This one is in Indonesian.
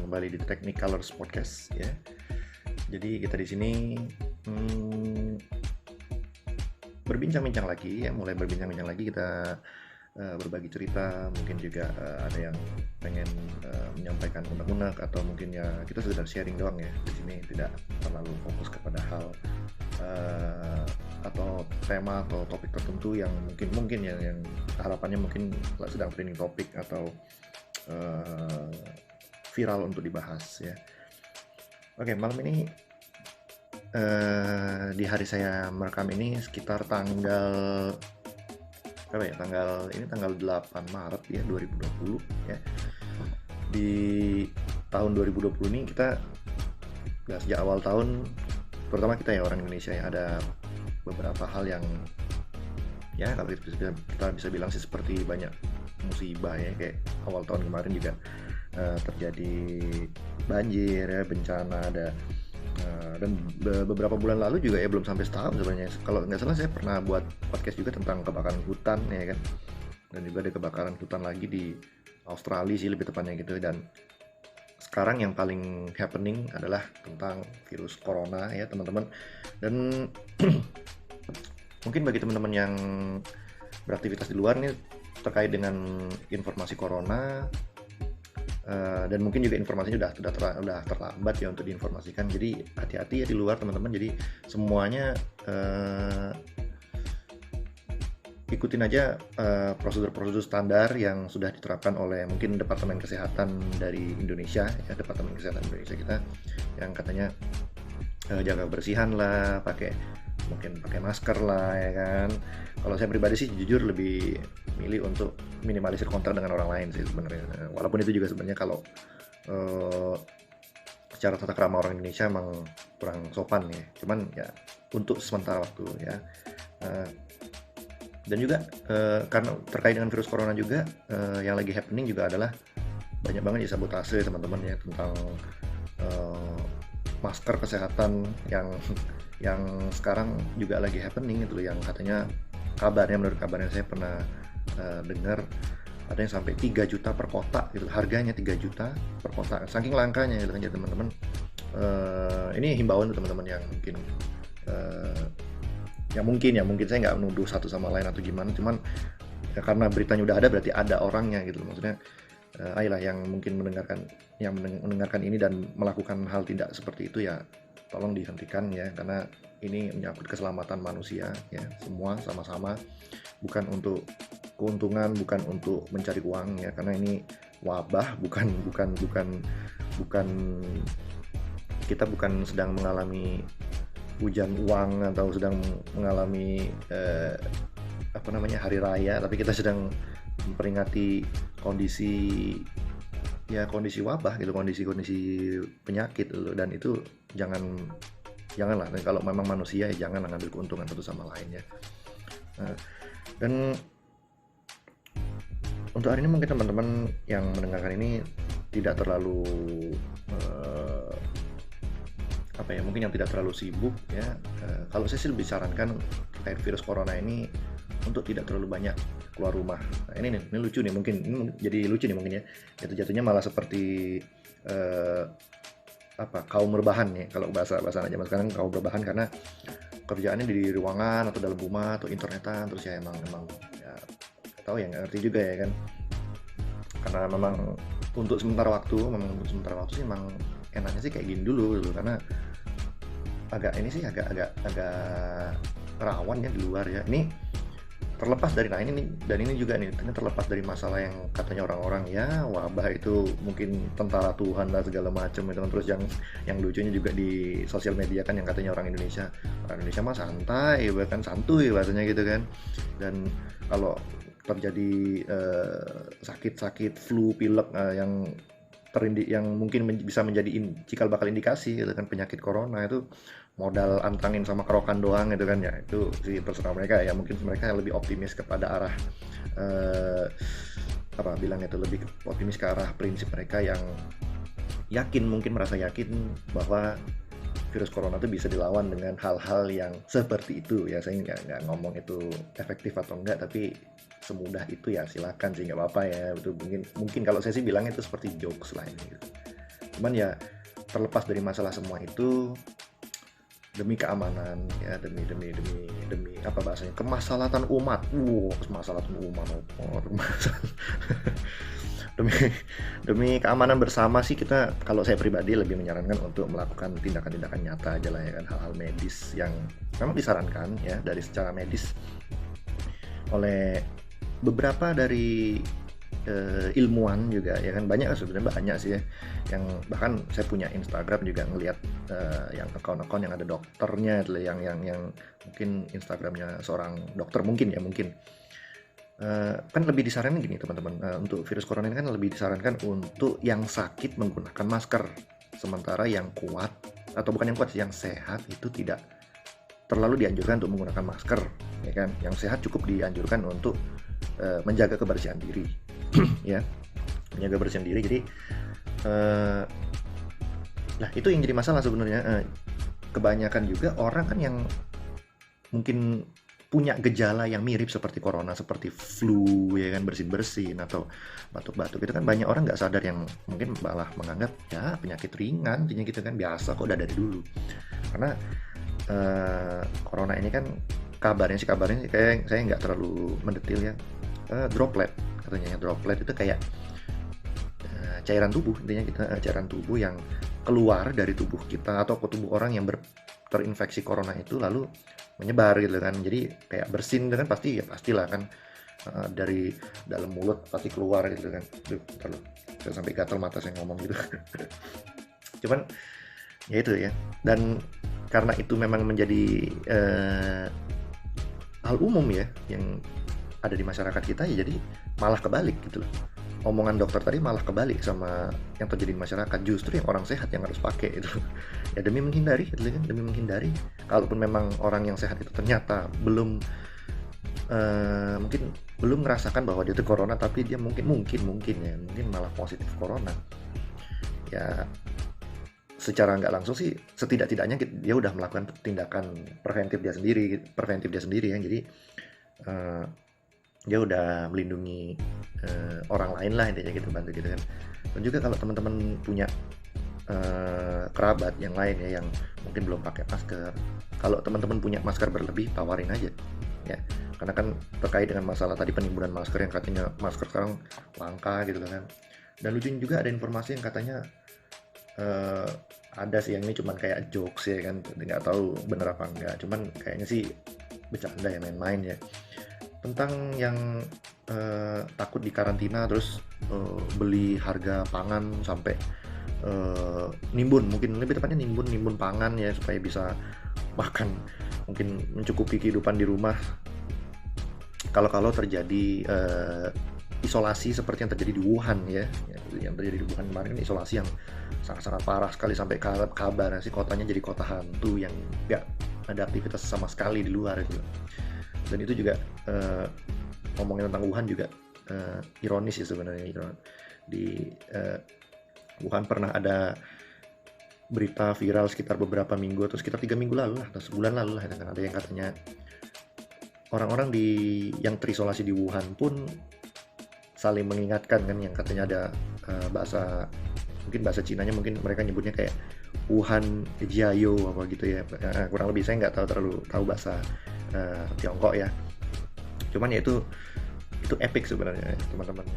kembali di Technicolors Podcast ya. Jadi kita di sini berbincang-bincang lagi ya, mulai berbincang-bincang lagi kita berbagi cerita, mungkin juga ada yang pengen menyampaikan unek-unek atau mungkin ya kita sekedar sharing doang ya. Di sini tidak terlalu fokus kepada hal atau tema atau topik tertentu yang mungkin yang harapannya mungkin sedang trending topik atau viral untuk dibahas ya. Oke, malam ini di hari saya merekam ini sekitar tanggal 8 Maret ya 2020 ya. Di tahun 2020 ini kita ya, sejak awal tahun, terutama kita ya orang Indonesia ya, ada beberapa hal yang ya kalau kita bisa bilang sih seperti banyak musibah ya, kayak awal tahun kemarin juga terjadi banjir ya, bencana ada dan beberapa bulan lalu juga ya, belum sampai setahun sebenarnya, kalau nggak salah saya pernah buat podcast juga tentang kebakaran hutan ya kan, dan juga ada kebakaran hutan lagi di Australia sih lebih tepatnya gitu. Dan sekarang yang paling happening adalah tentang virus corona ya teman-teman. Dan mungkin bagi teman-teman yang beraktivitas di luar nih terkait dengan informasi corona, dan mungkin juga informasinya udah terlambat ya untuk diinformasikan. Jadi hati-hati ya di luar teman-teman. Jadi semuanya ikutin aja prosedur-prosedur standar yang sudah diterapkan oleh mungkin Departemen Kesehatan dari Indonesia ya, Departemen Kesehatan Indonesia kita, yang katanya jaga kebersihan lah, mungkin pakai masker lah ya kan. Kalau saya pribadi sih jujur lebih milih untuk minimalisir kontak dengan orang lain sih sebenarnya. Walaupun itu juga sebenarnya kalau secara tata krama orang Indonesia emang kurang sopan ya. Cuman ya untuk sementara waktu ya. Dan juga karena terkait dengan virus corona juga, yang lagi happening juga adalah banyak banget ya sabotase teman-teman ya, tentang masker kesehatan yang sekarang juga lagi happening itu, yang katanya menurut kabarnya saya pernah dengar ada yang sampai 3 juta per kotak gitu, harganya 3 juta per kotak, saking langkanya gitu kan ya teman-teman. Ini himbauan untuk teman-teman yang mungkin saya nggak menuduh satu sama lain atau gimana, cuman ya karena beritanya udah ada berarti ada orangnya gitu, maksudnya ayolah yang mungkin mendengarkan ini dan melakukan hal tidak seperti itu ya tolong dihentikan ya, karena ini menyangkut keselamatan manusia ya, semua sama-sama, bukan untuk keuntungan, bukan untuk mencari uang ya, karena ini wabah, bukan kita bukan sedang mengalami hujan uang atau sedang mengalami hari raya, tapi kita sedang memperingati kondisi wabah gitu, kondisi penyakit gitu. Dan itu janganlah, kalau memang manusia ya janganlah ngambil keuntungan satu sama lain ya. Dan untuk hari ini mungkin teman-teman yang mendengarkan ini tidak terlalu mungkin yang tidak terlalu sibuk ya. Kalau saya sih lebih sarankan terkait virus corona ini untuk tidak terlalu banyak keluar rumah. Nah, ini lucu nih, mungkin ini jadi lucu nih mungkin ya. Jatuhnya malah seperti kaum rebahan ya, kalau bahasa anak zaman sekarang kaum rebahan, karena kerjaannya di ruangan atau dalam rumah atau internetan terus ya, emang ya tahu ya, nggak ngerti juga ya kan. Karena memang untuk sementara waktu sih emang enaknya sih kayak gini dulu karena agak rawan ya di luar ya. Ini terlepas dari ini juga nih, terlepas dari masalah yang katanya orang-orang ya wabah itu mungkin tentara Tuhan lah segala macam itu kan. Terus yang lucunya juga di sosial media kan, yang katanya orang Indonesia mah santai, bahkan santuy bahasanya gitu kan. Dan kalau terjadi sakit flu, pilek yang mungkin bisa menjadi cikal bakal indikasi gitu kan penyakit corona, itu modal antangin sama kerokan doang gitu kan ya. Itu sih terserah mereka ya, mungkin mereka lebih optimis kepada arah lebih optimis ke arah prinsip mereka yang merasa yakin bahwa virus corona itu bisa dilawan dengan hal-hal yang seperti itu ya. Saya nggak ngomong itu efektif atau enggak, tapi semudah itu ya silakan sih, nggak apa-apa ya. Itu mungkin kalau saya sih bilangnya itu seperti jokes lah ini gitu. Cuman ya terlepas dari masalah semua itu, demi keamanan ya, demi apa bahasanya, kemaslahatan umat. Kemaslahatan umat. demi demi keamanan bersama sih, kita, kalau saya pribadi lebih menyarankan untuk melakukan tindakan-tindakan nyata aja lah ya kan, hal-hal medis yang memang disarankan ya dari secara medis oleh beberapa dari ilmuwan juga ya kan. Banyak sebenarnya, banyak sih ya, yang bahkan saya punya Instagram juga ngelihat yang akun-akun yang ada dokternya, yang mungkin Instagramnya seorang dokter mungkin ya, mungkin kan lebih disarankan gini teman-teman, untuk virus corona ini kan lebih disarankan untuk yang sakit menggunakan masker, sementara yang kuat, atau bukan yang kuat, yang sehat itu tidak terlalu dianjurkan untuk menggunakan masker ya kan. Yang sehat cukup dianjurkan untuk menjaga kebersihan diri ya, menjaga kebersihan diri. Jadi nah itu yang jadi masalah sebenarnya. Kebanyakan juga orang kan yang mungkin punya gejala yang mirip seperti corona, seperti flu ya kan, bersin-bersin atau batuk-batuk, itu kan banyak orang nggak sadar yang mungkin malah menganggap ya penyakit ringan, gitu kan, biasa kok, udah dari dulu. Karena corona ini kan kabarnya sih kayak saya nggak terlalu mendetil ya, droplet katanya. Droplet itu kayak cairan tubuh, intinya kita cairan tubuh yang keluar dari tubuh kita atau ke tubuh orang yang terinfeksi corona itu lalu menyebar gitu kan. Jadi kayak bersin itu kan pasti ya, pastilah kan dari dalam mulut pasti keluar gitu kan. Terlalu saya sampai gatal mata saya ngomong gitu. Cuman ya itu ya, dan karena itu memang menjadi hal umum ya yang ada di masyarakat kita ya, jadi malah kebalik gitu loh. Omongan dokter tadi malah kebalik sama yang terjadi di masyarakat. Justru yang orang sehat yang harus pakai itu ya, demi menghindari gitu kan, demi menghindari. Kalaupun memang orang yang sehat itu ternyata belum mungkin belum merasakan bahwa dia itu corona, tapi dia mungkin malah positif corona ya, secara nggak langsung sih setidak-tidaknya dia udah melakukan tindakan preventif dia sendiri ya. Jadi dia udah melindungi orang lain lah intinya gitu, bantu gitu kan. Dan juga kalau teman-teman punya kerabat yang lain ya yang mungkin belum pakai masker, kalau teman-teman punya masker berlebih, tawarin aja ya, karena kan terkait dengan masalah tadi penimbunan masker, yang katanya masker sekarang langka gitu kan. Dan lucu juga ada informasi yang katanya ada sih, yang ini cuman kayak jokes ya kan, nggak tahu bener apa enggak, cuman kayaknya sih bercanda ya, main-main ya, tentang yang takut dikarantina terus beli harga pangan sampai nimbun, mungkin lebih tepatnya nimbun pangan ya, supaya bisa makan, mungkin mencukupi kehidupan di rumah kalau terjadi isolasi seperti yang terjadi di Wuhan ya, yang terjadi di Wuhan kemarin kan, isolasi yang sangat-sangat parah sekali, sampai kabar sih kotanya jadi kota hantu yang nggak ada aktivitas sama sekali di luar gitu. Dan itu juga ngomongin tentang Wuhan juga ironis ya sebenarnya. Di Wuhan pernah ada berita viral sekitar beberapa minggu atau sekitar 3 minggu lalu lah, atau sebulan lalu lah, ada yang katanya orang-orang yang terisolasi di Wuhan pun saling mengingatkan kan, yang katanya ada mungkin bahasa Cinanya, mungkin mereka nyebutnya kayak Wuhan Jiayo apa gitu ya, kurang lebih. Saya nggak terlalu tahu bahasa Tiongkok ya, cuman ya itu epic sebenarnya teman-teman.